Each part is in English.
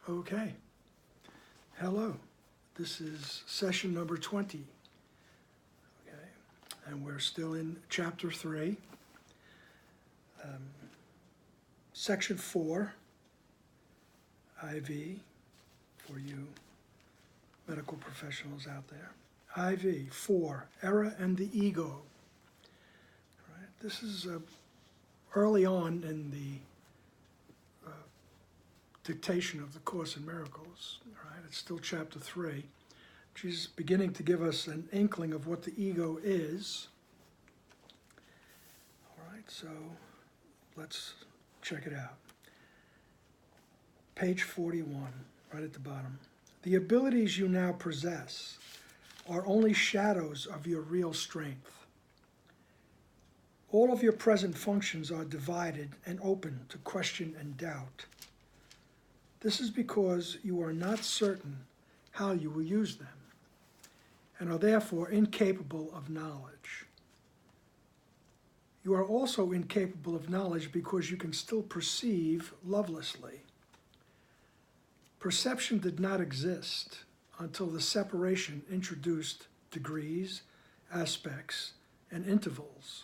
Okay. Hello. This is session number 20. Okay. And we're still in Chapter 3, Section 4, IV, for you medical professionals out there. IV, 4, error and the ego. All right. This is early on in the dictation of the Course in Miracles. All right, it's still Chapter 3. She's beginning to give us an inkling of what the ego is. All right, so let's check it out. Page 41, right at the bottom. The abilities you now possess are only shadows of your real strength. All of your present functions are divided and open to question and doubt. This is because you are not certain how you will use them, and are therefore incapable of knowledge. You are also incapable of knowledge because you can still perceive lovelessly. Perception did not exist until the separation introduced degrees, aspects, and intervals.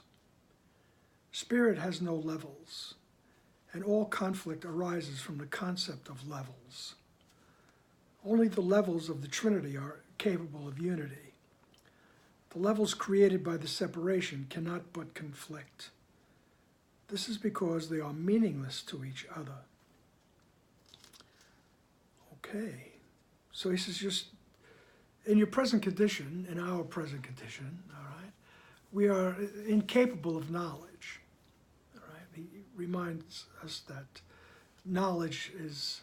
Spirit has no levels, and all conflict arises from the concept of levels. Only the levels of the Trinity are capable of unity. The levels created by the separation cannot but conflict. This is because they are meaningless to each other. Okay, so he says just in your present condition, in our present condition, all right, we are incapable of knowledge. He reminds us that knowledge is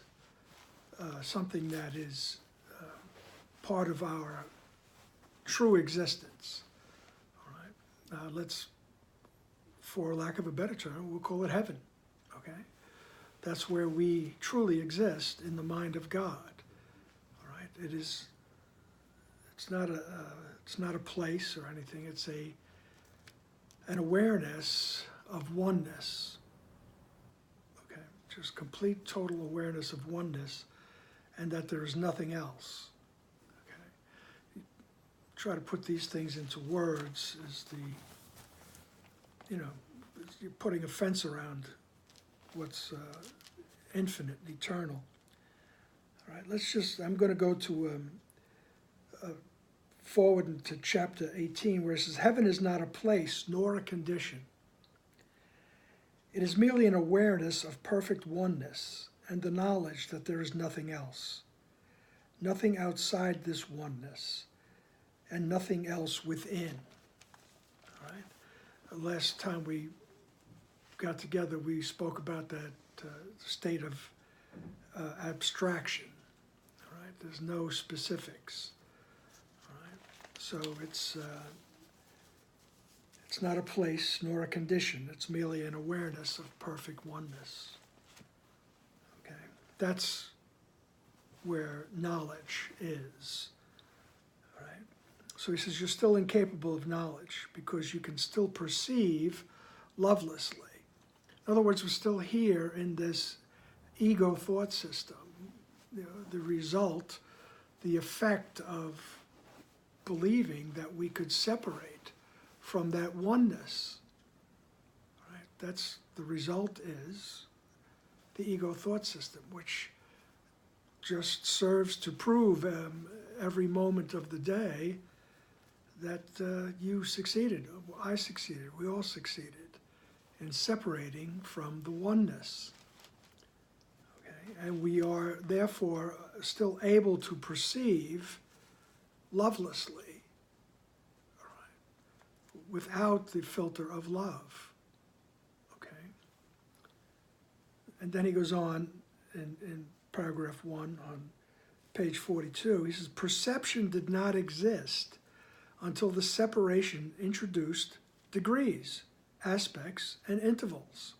something that is part of our true existence. All right? Let's, for lack of a better term, we'll call it heaven. Okay? That's where we truly exist in the mind of God. All right? It's not a place or anything. It's an awareness of oneness, okay? Just complete, total awareness of oneness, and that there is nothing else, okay? Try to put these things into words is you're putting a fence around what's infinite, eternal. All right, I'm going to go to forward into chapter 18, where it says, heaven is not a place nor a condition. It is merely an awareness of perfect oneness and the knowledge that there is nothing else, nothing outside this oneness, and nothing else within. All right? Last time we got together, we spoke about that state of abstraction. All right? There's no specifics. All right? So it's not a place nor a condition. It's merely an awareness of perfect oneness. Okay, that's where knowledge is. All right. So he says you're still incapable of knowledge because you can still perceive lovelessly. In other words, we're still here in this ego thought system. The result, the effect of believing that we could separate from that oneness. Right? That's the result is the ego thought system, which just serves to prove every moment of the day that you succeeded, I succeeded, we all succeeded in separating from the oneness. Okay? And we are therefore still able to perceive lovelessly, without the filter of love. Okay? And then he goes on in paragraph 1 on page 42. He says, perception did not exist until the separation introduced degrees, aspects, and intervals.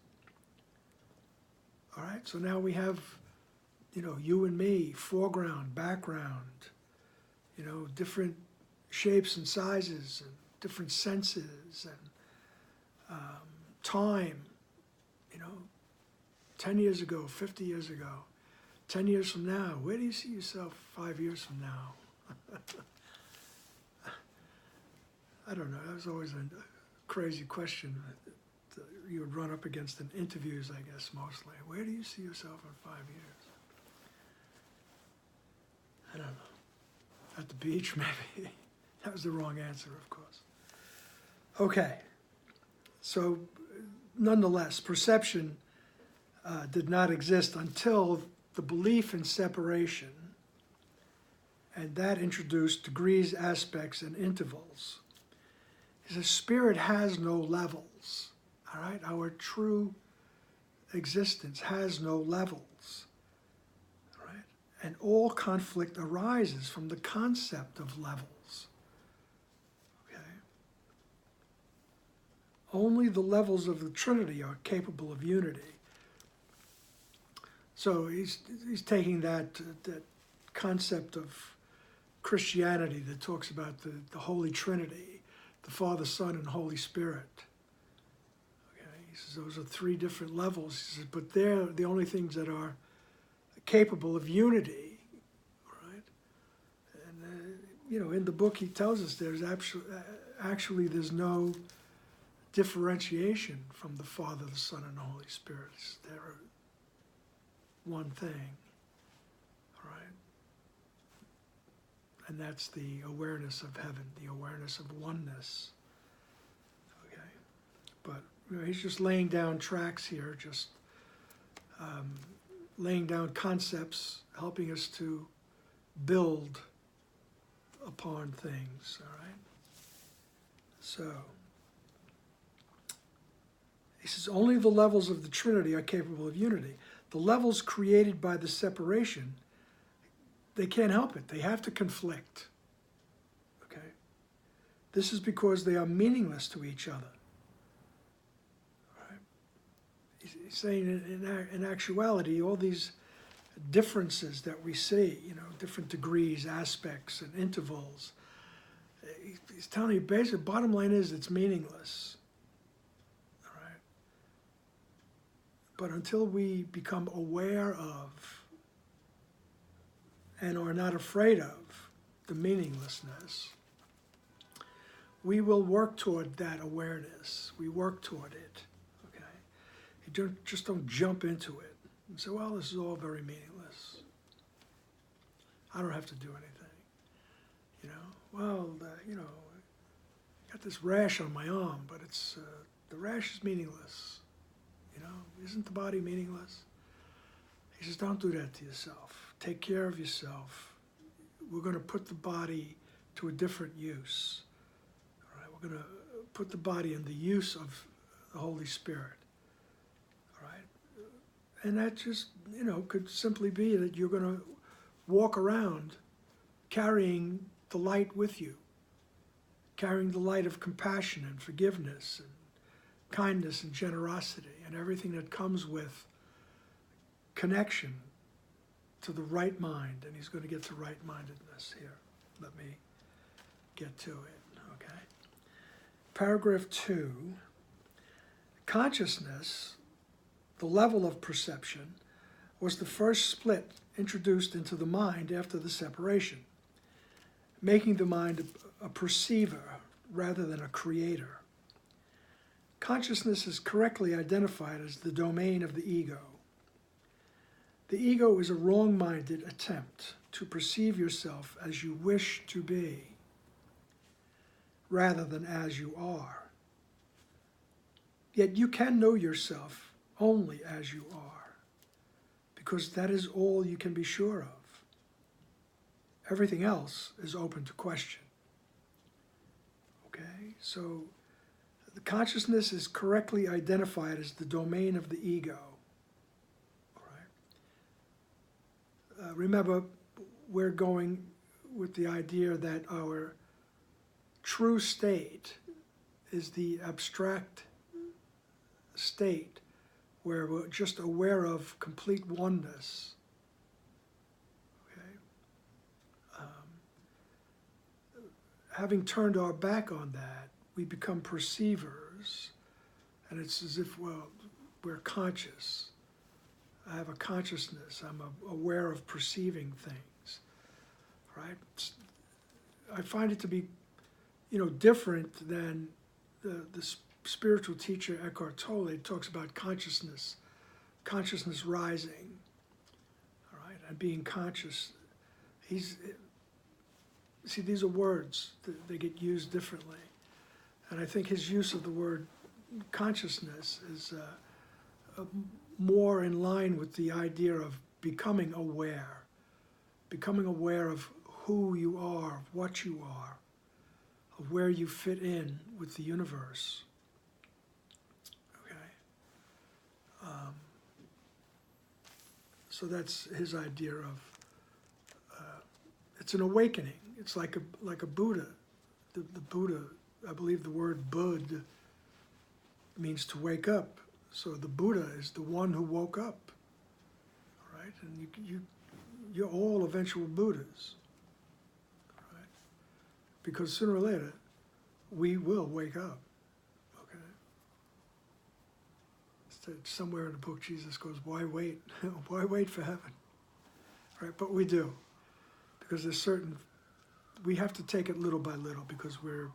All right? So now we have, you and me, foreground, background, different shapes and sizes, and different senses and time, 10 years ago, 50 years ago. 10 years from now, where do you see yourself 5 years from now? I don't know, that was always a crazy question that you would run up against in interviews, I guess, mostly. Where do you see yourself in 5 years? I don't know. At the beach, maybe. That was the wrong answer, of course. Okay, so nonetheless, perception did not exist until the belief in separation, and that introduced degrees, aspects, and intervals. He says, spirit has no levels, all right? Our true existence has no levels, all right? And all conflict arises from the concept of levels, okay? Only the levels of the Trinity are capable of unity. So he's taking that concept of Christianity that talks about the Holy Trinity, the Father, Son, and Holy Spirit. Okay, he says those are three different levels. He says, but they're the only things that are capable of unity, right? And in the book he tells us there's actually there's no differentiation from the Father, the Son, and the Holy Spirit. They're one thing, all right? And that's the awareness of heaven, the awareness of oneness, okay? But he's just laying down tracks here, just laying down concepts, helping us to build upon things, all right? So, he says, only the levels of the Trinity are capable of unity. The levels created by the separation, they can't help it. They have to conflict, okay? This is because they are meaningless to each other, right? He's saying in actuality, all these differences that we see, different degrees, aspects, and intervals, he's telling you, basically, bottom line is it's meaningless. But until we become aware of and are not afraid of the meaninglessness, we will work toward that awareness. We work toward it, okay? You just don't jump into it and say, well, this is all very meaningless. I don't have to do anything, Well, got this rash on my arm, but the rash is meaningless. Isn't the body meaningless? He says, don't do that to yourself. Take care of yourself. We're going to put the body to a different use. All right? We're going to put the body in the use of the Holy Spirit. All right? And that just, could simply be that you're going to walk around carrying the light with you, carrying the light of compassion and forgiveness and kindness and generosity and everything that comes with connection to the right mind. And he's going to get to right-mindedness here. Let me get to it, okay? Paragraph 2, consciousness, the level of perception, was the first split introduced into the mind after the separation, making the mind a perceiver rather than a creator. Consciousness is correctly identified as the domain of the ego. The ego is a wrong-minded attempt to perceive yourself as you wish to be, rather than as you are. Yet you can know yourself only as you are, because that is all you can be sure of. Everything else is open to question. Okay, so the consciousness is correctly identified as the domain of the ego. All right. Remember, we're going with the idea that our true state is the abstract state where we're just aware of complete oneness. Okay. Having turned our back on that, we become perceivers, and it's as if, we're conscious I have a consciousness. I'm aware of perceiving things, right? I find it to be, different than the spiritual teacher Eckhart Tolle talks about consciousness rising, all right, and being conscious. See, these are words, they get used differently. And I think his use of the word consciousness is more in line with the idea of becoming aware of who you are, of what you are, of where you fit in with the universe. Okay? So that's his idea of, it's an awakening. It's like a Buddha. The Buddha, I believe the word Bud means to wake up. So the Buddha is the one who woke up, right? And you're all eventual Buddhas, right? Because sooner or later, we will wake up, okay? Somewhere in the book, Jesus goes, why wait? Why wait for heaven? Right? But we do, because we have to take it little by little, because we're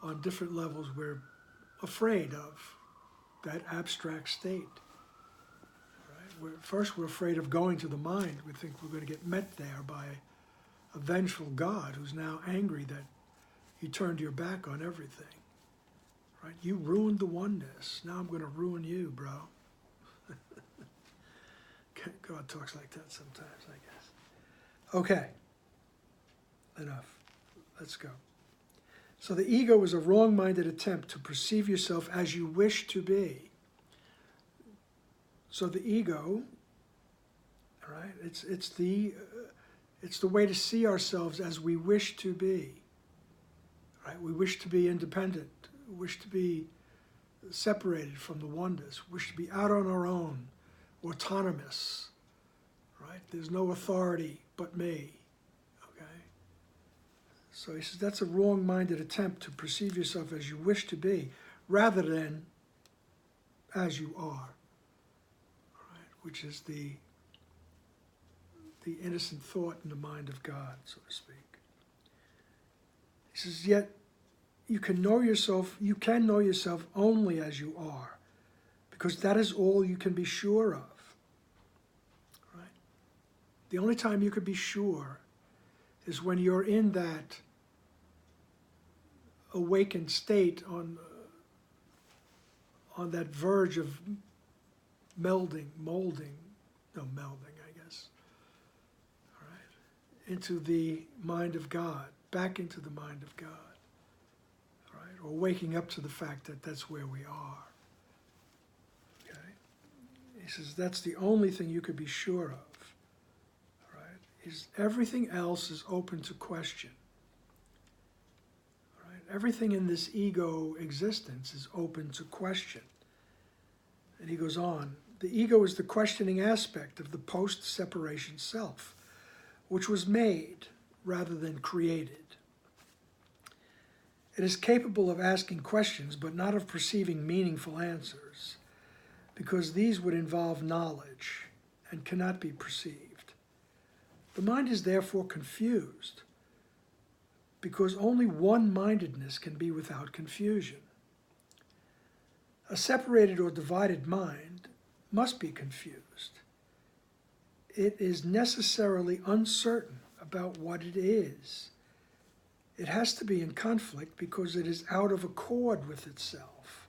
on different levels, we're afraid of that abstract state. Right? First, we're afraid of going to the mind. We think we're going to get met there by a vengeful God who's now angry that you turned your back on everything. Right? You ruined the oneness. Now I'm going to ruin you, bro. God talks like that sometimes, I guess. Okay. Enough. Let's go. So the ego is a wrong-minded attempt to perceive yourself as you wish to be. So the ego, all right, it's the way to see ourselves as we wish to be. Right? We wish to be independent. We wish to be separated from the oneness. We wish to be out on our own, autonomous. Right? There's no authority but me. So he says that's a wrong-minded attempt to perceive yourself as you wish to be, rather than as you are, right? Which is the innocent thought in the mind of God, so to speak. He says, yet you can know yourself only as you are, because that is all you can be sure of. Right? The only time you could be sure is when you're in that awakened state on that verge of molding, I guess, all right, into the mind of God, back into the mind of God, all right, or waking up to the fact that that's where we are. Okay, he says that's the only thing you could be sure of. All right, everything else is open to question. Everything in this ego existence is open to question. And he goes on, the ego is the questioning aspect of the post-separation self, which was made rather than created. It is capable of asking questions, but not of perceiving meaningful answers, because these would involve knowledge and cannot be perceived. The mind is therefore confused, because only one-mindedness can be without confusion. A separated or divided mind must be confused. It is necessarily uncertain about what it is. It has to be in conflict because it is out of accord with itself.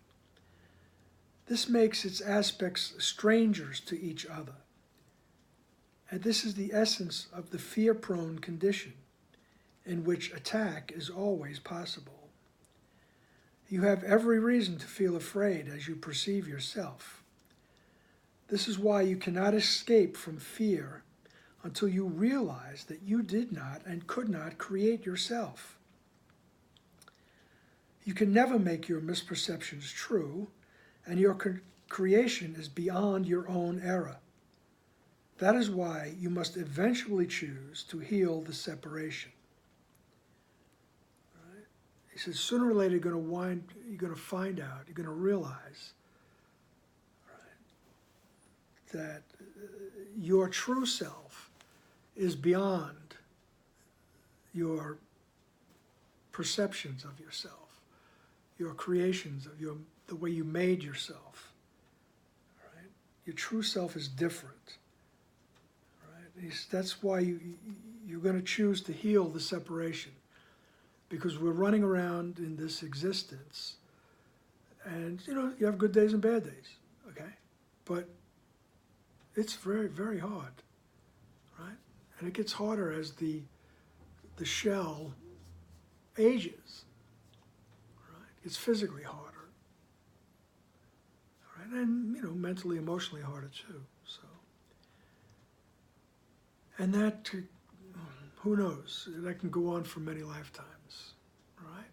This makes its aspects strangers to each other. And this is the essence of the fear-prone condition, in which attack is always possible. You have every reason to feel afraid as you perceive yourself. This is why you cannot escape from fear until you realize that you did not and could not create yourself. You can never make your misperceptions true, and your creation is beyond your own error. That is why you must eventually choose to heal the separation. He says, sooner or later you're going to find out, you're going to realize, right, that your true self is beyond your perceptions of yourself, your creations of the way you made yourself. Right? Your true self is different. Right? That's why you're going to choose to heal the separation, because we're running around in this existence, and you have good days and bad days, okay? But it's very, very hard, right? And it gets harder as the shell ages, right? It's physically harder, right? And mentally, emotionally harder too. So, and that, who knows? That can go on for many lifetimes, right?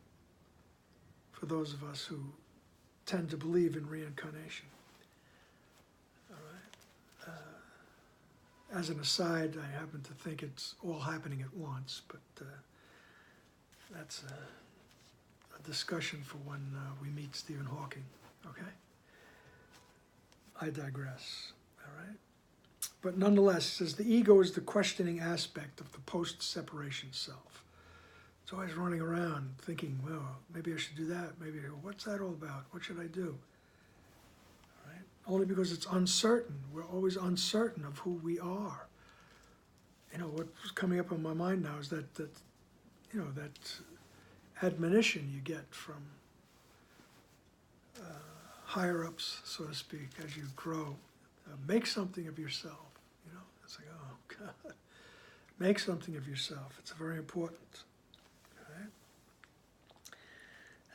For those of us who tend to believe in reincarnation. All right. As an aside, I happen to think it's all happening at once, but that's a discussion for when we meet Stephen Hawking, okay? I digress, all right? But nonetheless, it says the ego is the questioning aspect of the post-separation self. It's always running around thinking, well, maybe I should do that, maybe, what's that all about? What should I do? All right? Only because it's uncertain. We're always uncertain of who we are. What's coming up in my mind now is that admonition you get from higher-ups, so to speak, as you grow. Make something of yourself. It's like, oh, God. Make something of yourself. It's very important. Right?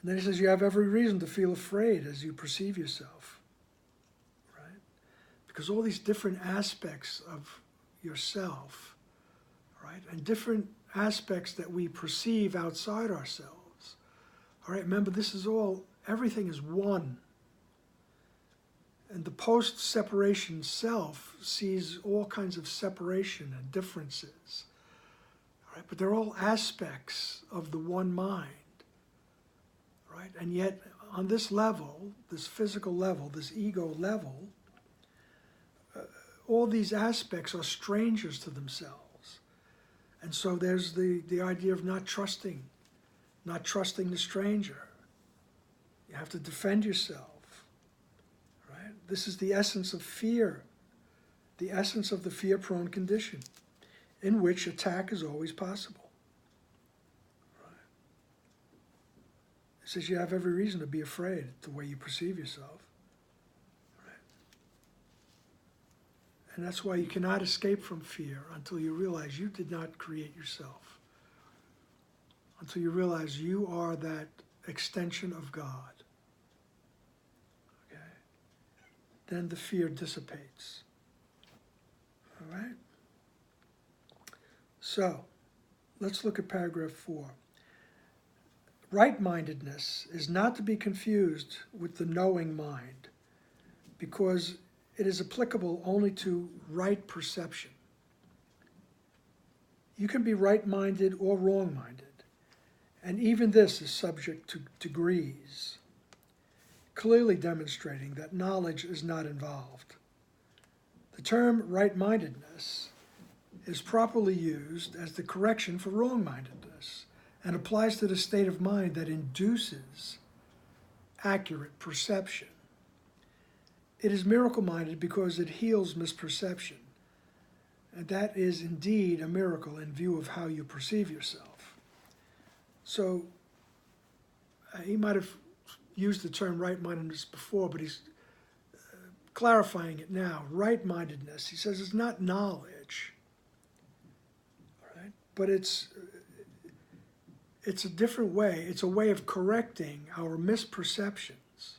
And then he says you have every reason to feel afraid as you perceive yourself. Right? Because all these different aspects of yourself, right, and different aspects that we perceive outside ourselves. All right, remember, everything is one. And the post-separation self sees all kinds of separation and differences. All right, but they're all aspects of the one mind. Right? And yet, on this level, this physical level, this ego level, all these aspects are strangers to themselves. And so there's the idea of not trusting the stranger. You have to defend yourself. Right? This is the essence of fear, the essence of the fear-prone condition, in which attack is always possible. Right? It says you have every reason to be afraid the way you perceive yourself. Right? And that's why you cannot escape from fear until you realize you did not create yourself. Until you realize you are that extension of God. Okay? Then the fear dissipates. All right? So, let's look at paragraph 4. Right-mindedness is not to be confused with the knowing mind, because it is applicable only to right perception. You can be right-minded or wrong-minded, and even this is subject to degrees, clearly demonstrating that knowledge is not involved. The term right-mindedness is properly used as the correction for wrong-mindedness and applies to the state of mind that induces accurate perception. It is miracle-minded because it heals misperception, and that is indeed a miracle in view of how you perceive yourself. So he might have used the term right-mindedness before, but he's clarifying it now. Right-mindedness, he says, is not knowledge, right? But it's a different way. It's a way of correcting our misperceptions,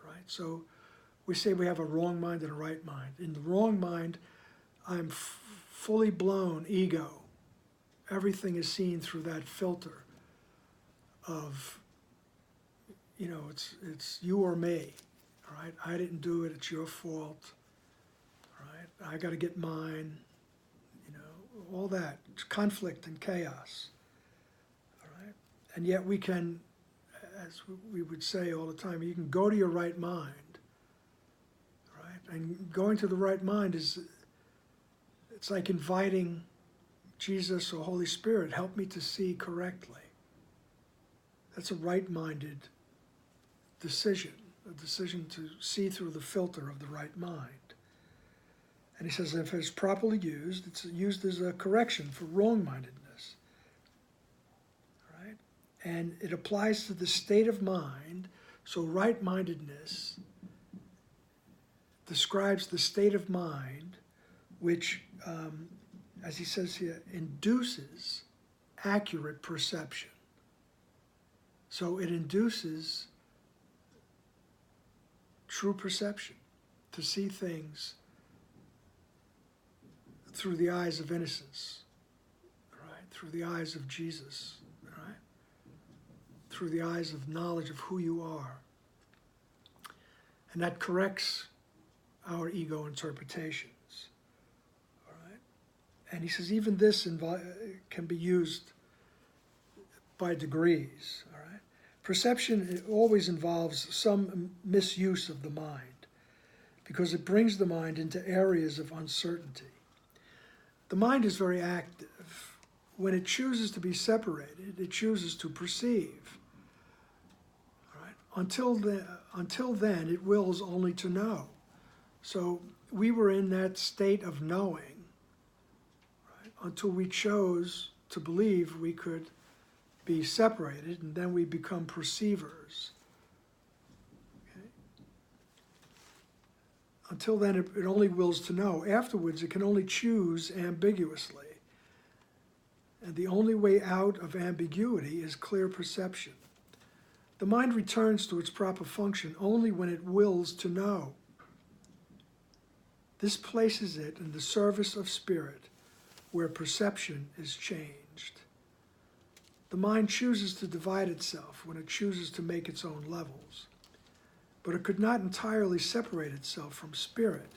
right? So we say we have a wrong mind and a right mind. In the wrong mind, I'm fully blown ego. Everything is seen through that filter of, it's you or me, all right? I didn't do it, it's your fault, all right? I got to get mine, all that. It's conflict and chaos, all right? And yet we can, as we would say all the time, you can go to your right mind, right? And going to the right mind it's like inviting Jesus or Holy Spirit, help me to see correctly. That's a right-minded decision, a decision to see through the filter of the right mind. And he says if it's properly used, it's used as a correction for wrong-mindedness. Right? And it applies to the state of mind. So right-mindedness describes the state of mind which, as he says here, induces accurate perception. So it induces true perception, to see things through the eyes of innocence, right? Through the eyes of Jesus, right? Through the eyes of knowledge of who you are. And that corrects our ego interpretations, all right? And he says even this can be used by degrees, all right? Perception always involves some misuse of the mind because it brings the mind into areas of uncertainty. The mind is very active. When it chooses to be separated, it chooses to perceive. All right? Until then, it wills only to know. So we were in that state of knowing, right, until we chose to believe we could be separated, and then we become perceivers. Okay? Until then, it only wills to know. Afterwards, it can only choose ambiguously. And the only way out of ambiguity is clear perception. The mind returns to its proper function only when it wills to know. This places it in the service of spirit, where perception is changed. The mind chooses to divide itself when it chooses to make its own levels. But it could not entirely separate itself from spirit,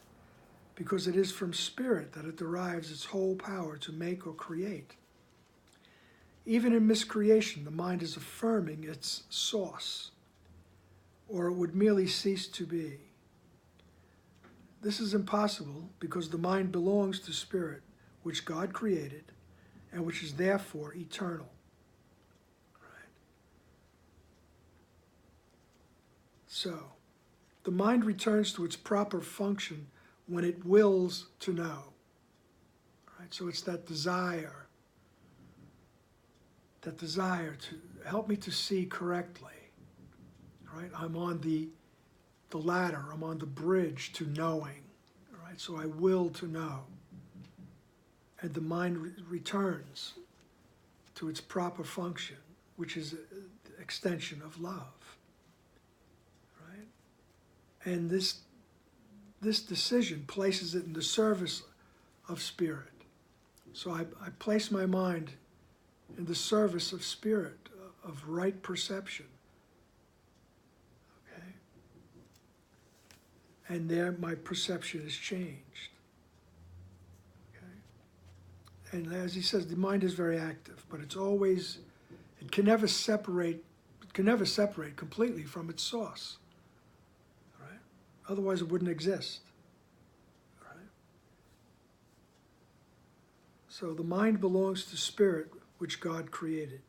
because it is from spirit that it derives its whole power to make or create. Even in miscreation, the mind is affirming its source, or it would merely cease to be. This is impossible because the mind belongs to spirit, which God created, and which is therefore eternal. So, the mind returns to its proper function when it wills to know. Right? So it's that desire to help me to see correctly. Right? I'm on the ladder, I'm on the bridge to knowing. Right? So I will to know. And the mind returns to its proper function, which is the extension of love. And this decision places it in the service of spirit. So I place my mind in the service of spirit, of right perception. Okay? And there my perception is changed. Okay? And as he says, the mind is very active, but it can never separate completely from its source. Otherwise, it wouldn't exist. Right? So the mind belongs to spirit, which God created,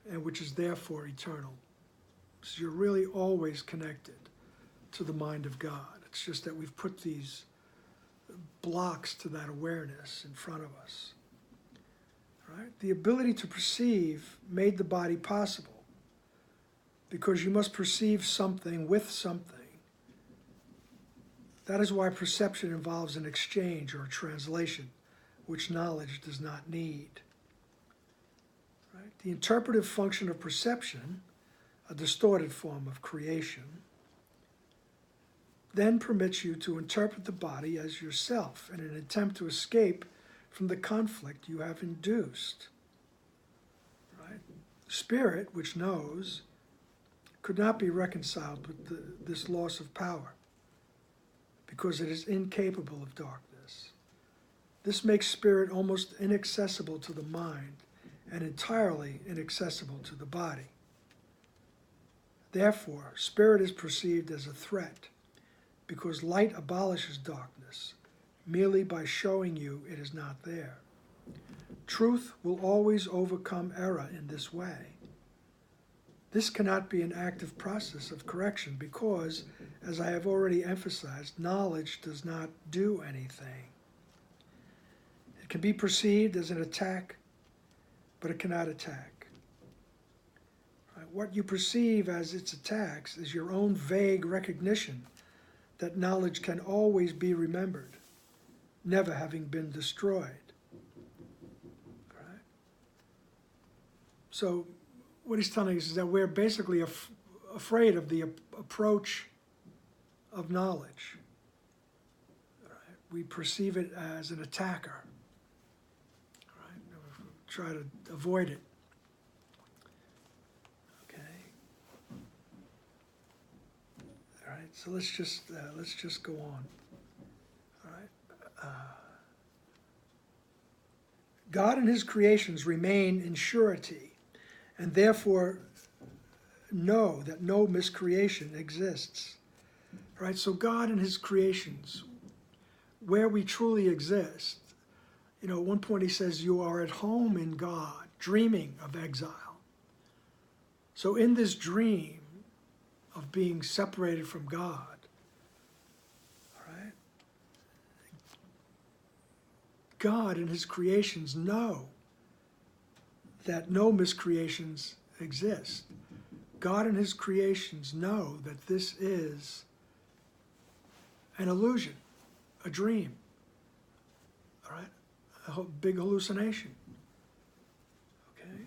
and which is therefore eternal. So you're really always connected to the mind of God. It's just that we've put these blocks to that awareness in front of us. Right? The ability to perceive made the body possible, because you must perceive something with something. That is why perception involves an exchange or a translation, which knowledge does not need. Right? The interpretive function of perception, a distorted form of creation, then permits you to interpret the body as yourself in an attempt to escape from the conflict you have induced. Right? Spirit, which knows, could not be reconciled with this loss of power, because it is incapable of darkness. This makes spirit almost inaccessible to the mind and entirely inaccessible to the body. Therefore, spirit is perceived as a threat, because light abolishes darkness merely by showing you it is not there. Truth will always overcome error in this way. This cannot be an active process of correction because, as I have already emphasized, knowledge does not do anything. It can be perceived as an attack, but it cannot attack. Right? What you perceive as its attacks is your own vague recognition that knowledge can always be remembered, never having been destroyed. Right? So what he's telling us is that we're basically afraid of the approach of knowledge. Right? We perceive it as an attacker. Right? We try to avoid it. Okay. All right. So let's just go on. All right. God and His creations remain in surety, and therefore know that no miscreation exists. Right? So God and His creations, where we truly exist, at one point he says, you are at home in God, dreaming of exile. So in this dream of being separated from God, right, God and His creations know that no miscreations exist. God and His creations know that this is an illusion, a dream, all right? A big hallucination, okay?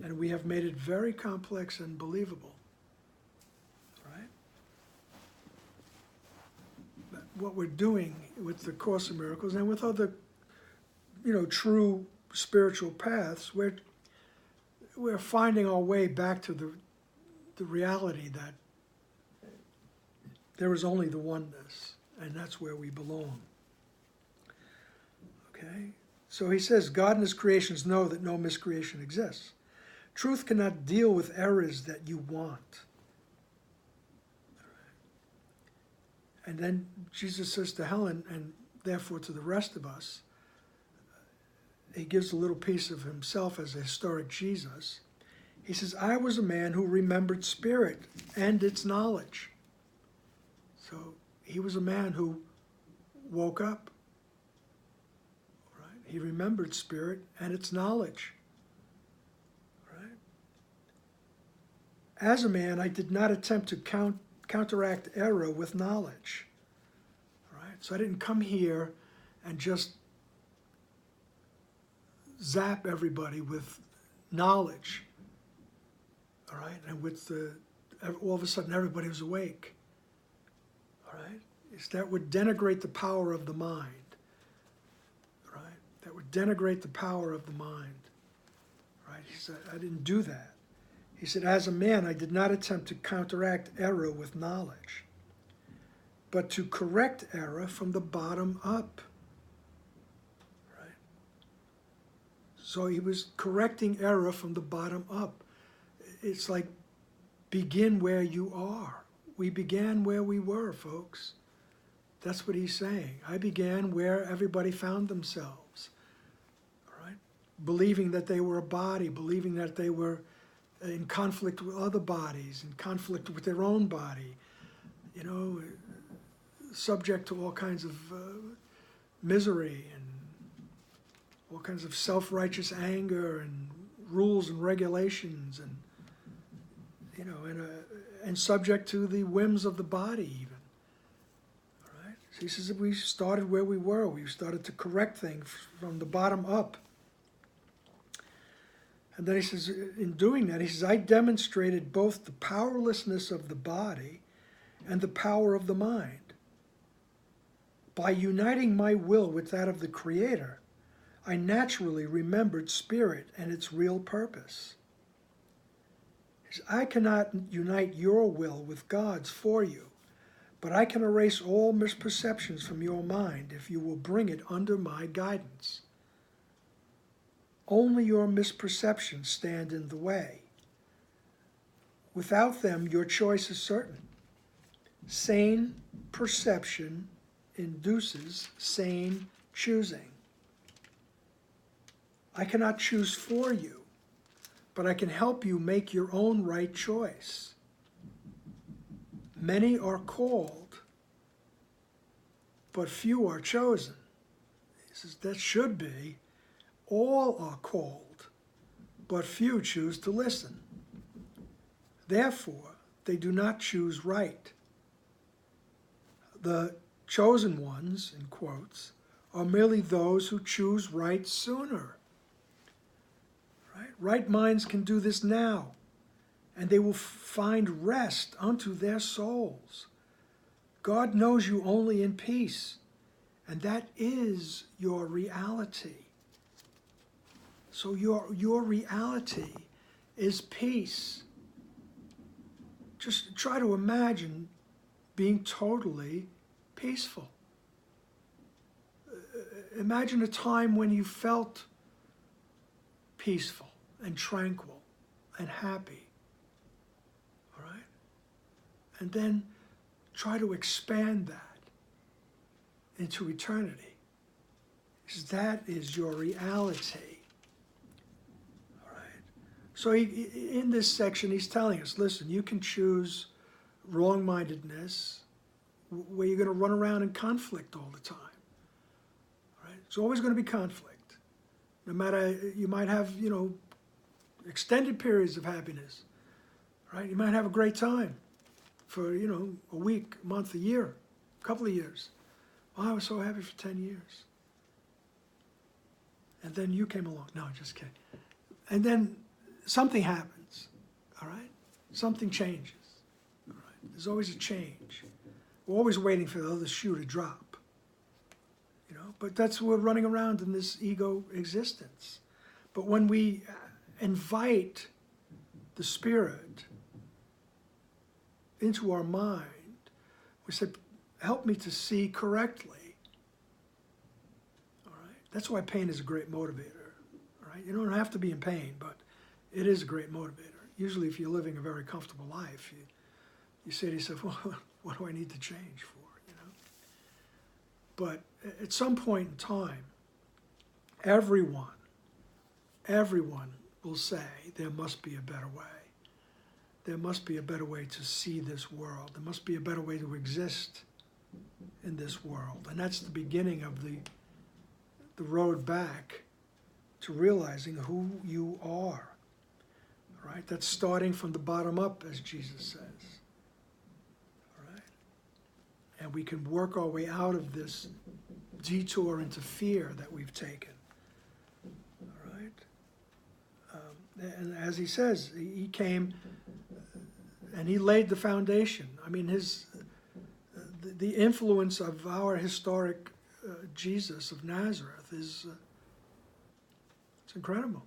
And we have made it very complex and believable, right? But what we're doing with the Course in Miracles and with other, true spiritual paths, we're finding our way back to the reality that there is only the oneness, and that's where we belong. Okay? So he says, God and His creations know that no miscreation exists. Truth cannot deal with errors that you want. And then Jesus says to Helen, and therefore to the rest of us, he gives a little piece of himself as a historic Jesus. He says, I was a man who remembered spirit and its knowledge. So he was a man who woke up. Right? He remembered spirit and its knowledge. Right? As a man, I did not attempt to counteract error with knowledge. Right? So I didn't come here and just zap everybody with knowledge, all right? And all of a sudden everybody was awake, all right? That would denigrate the power of the mind, right? That would denigrate the power of the mind, right? He said, I didn't do that. He said, as a man, I did not attempt to counteract error with knowledge, but to correct error from the bottom up. So he was correcting error from the bottom up. It's like, begin where you are. We began where we were, folks. That's what he's saying. I began where everybody found themselves, all right? Believing that they were a body, believing that they were in conflict with other bodies, in conflict with their own body, subject to all kinds of misery and all kinds of self-righteous anger and rules and regulations, and and subject to the whims of the body even. All right? So he says that we started where we were. We started to correct things from the bottom up. And then he says, in doing that, he says, I demonstrated both the powerlessness of the body and the power of the mind. By uniting my will with that of the Creator, I naturally remembered spirit and its real purpose. I cannot unite your will with God's for you, but I can erase all misperceptions from your mind if you will bring it under my guidance. Only your misperceptions stand in the way. Without them, your choice is certain. Sane perception induces sane choosing. I cannot choose for you, but I can help you make your own right choice. Many are called, but few are chosen. He says that should be, all are called, but few choose to listen. Therefore, they do not choose right. The chosen ones, in quotes, are merely those who choose right sooner. Right minds can do this now, and they will find rest unto their souls. God knows you only in peace, and that is your reality. So your reality is peace. Just try to imagine being totally peaceful. Imagine a time when you felt peaceful and tranquil and happy. All right? And then try to expand that into eternity. Because that is your reality. All right? So in this section, he's telling us, listen, you can choose wrong-mindedness, where you're going to run around in conflict all the time. All right? It's always going to be conflict. No matter, you might have, extended periods of happiness, right? You might have a great time for, a week, a month, a year, a couple of years. Oh, I was so happy for 10 years. And then you came along. No, just kidding. And then something happens, all right? Something changes, all right? There's always a change. We're always waiting for the other shoe to drop, but that's we're running around in this ego existence. But when we invite the Spirit into our mind, we say, help me to see correctly. All right? That's why pain is a great motivator. All right? You don't have to be in pain, but it is a great motivator. Usually if you're living a very comfortable life, you say to yourself, well, what do I need to change for? But at some point in time, everyone will say there must be a better way. There must be a better way to see this world. There must be a better way to exist in this world. And that's the beginning of the road back to realizing who you are. All right? That's starting from the bottom up, as Jesus says. All right? And we can work our way out of this detour into fear that we've taken. All right? And as he says, he came and he laid the foundation. I mean, the influence of our historic Jesus of Nazareth is it's incredible.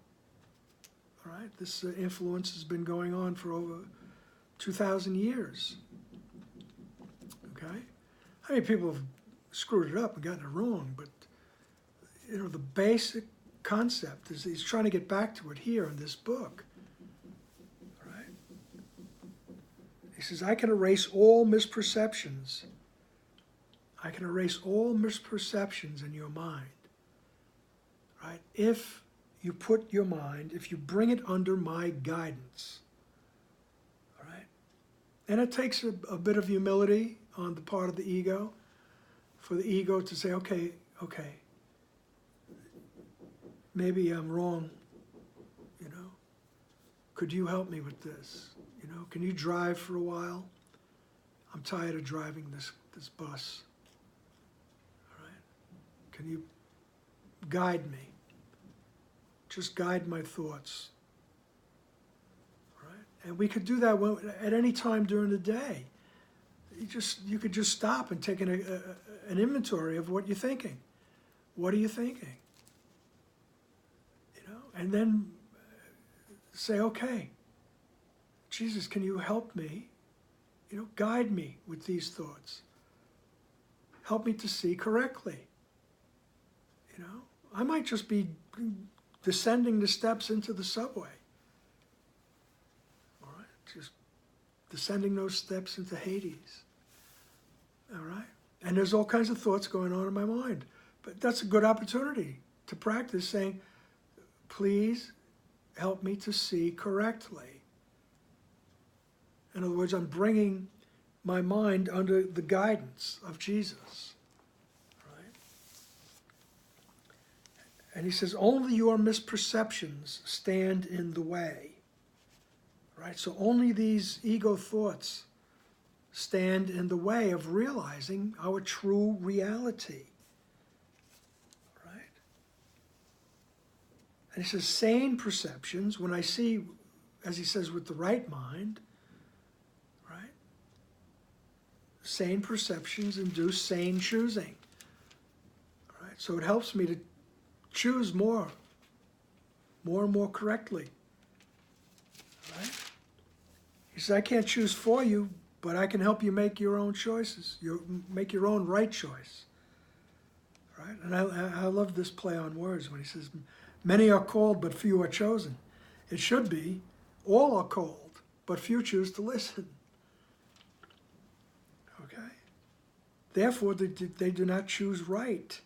All right? This influence has been going on for over 2,000 years. Okay? I mean, people have screwed it up and gotten it wrong, but the basic concept is he's trying to get back to it here in this book. All right? He says, I can erase all misperceptions. I can erase all misperceptions in your mind. Right? If you put your mind, if you bring it under my guidance. All right? And it takes a bit of humility on the part of the ego, for the ego to say, okay, maybe I'm wrong, could you help me with this? Can you drive for a while? I'm tired of driving this bus. All right? Can you guide me? Just guide my thoughts. All right? And we could do that at any time during the day. You could just stop and take an inventory of what you're thinking. What are you thinking? And then say, okay, Jesus, can you help me? Guide me with these thoughts. Help me to see correctly. I might just be descending the steps into the subway. All right, just descending those steps into Hades. all right? And there's all kinds of thoughts going on in my mind. But that's a good opportunity to practice saying, please help me to see correctly. In other words, I'm bringing my mind under the guidance of Jesus. Right? And he says, only your misperceptions stand in the way. Right? So only these ego thoughts stand in the way of realizing our true reality. Right? And he says, sane perceptions, when I see, as he says, with the right mind, right? Sane perceptions induce sane choosing. Right? So it helps me to choose more and more correctly. Right? He says, I can't choose for you, but I can help you make your own choices. Make your own right choice. Right? And I love this play on words when he says, many are called, but few are chosen. It should be, all are called, but few choose to listen. Okay? Therefore, they do not choose right.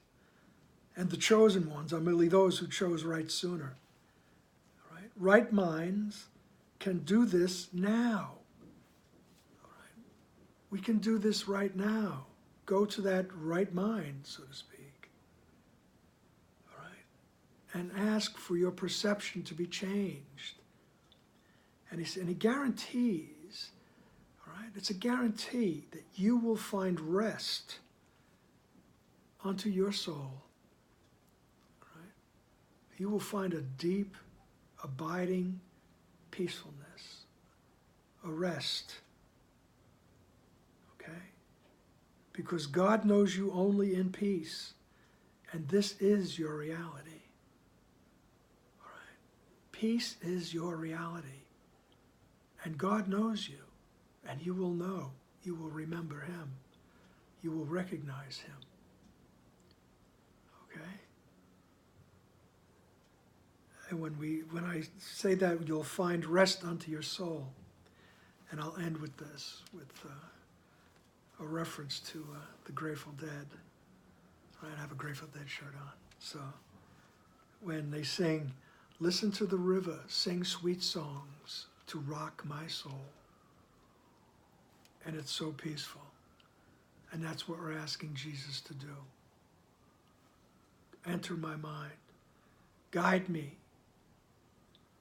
And the chosen ones are merely those who chose right sooner. Right? Right minds can do this now. We can do this right now. Go to that right mind, so to speak. All right? And ask for your perception to be changed. And he guarantees, all right, it's a guarantee that you will find rest unto your soul. All right? You will find a deep, abiding peacefulness, a rest. Okay? Because God knows you only in peace, and this is your reality. All right? Peace is your reality, and God knows you, and you will know, you will remember him, you will recognize him. Okay? And when I say that, you'll find rest unto your soul, and I'll end with this, with a reference to the Grateful Dead. Right, I have a Grateful Dead shirt on. So when they sing, listen to the river, sing sweet songs to rock my soul. And it's so peaceful. And that's what we're asking Jesus to do. Enter my mind, guide me,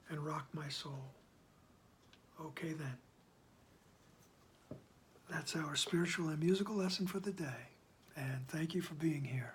and rock my soul. Okay then. That's our spiritual and musical lesson for the day. And thank you for being here.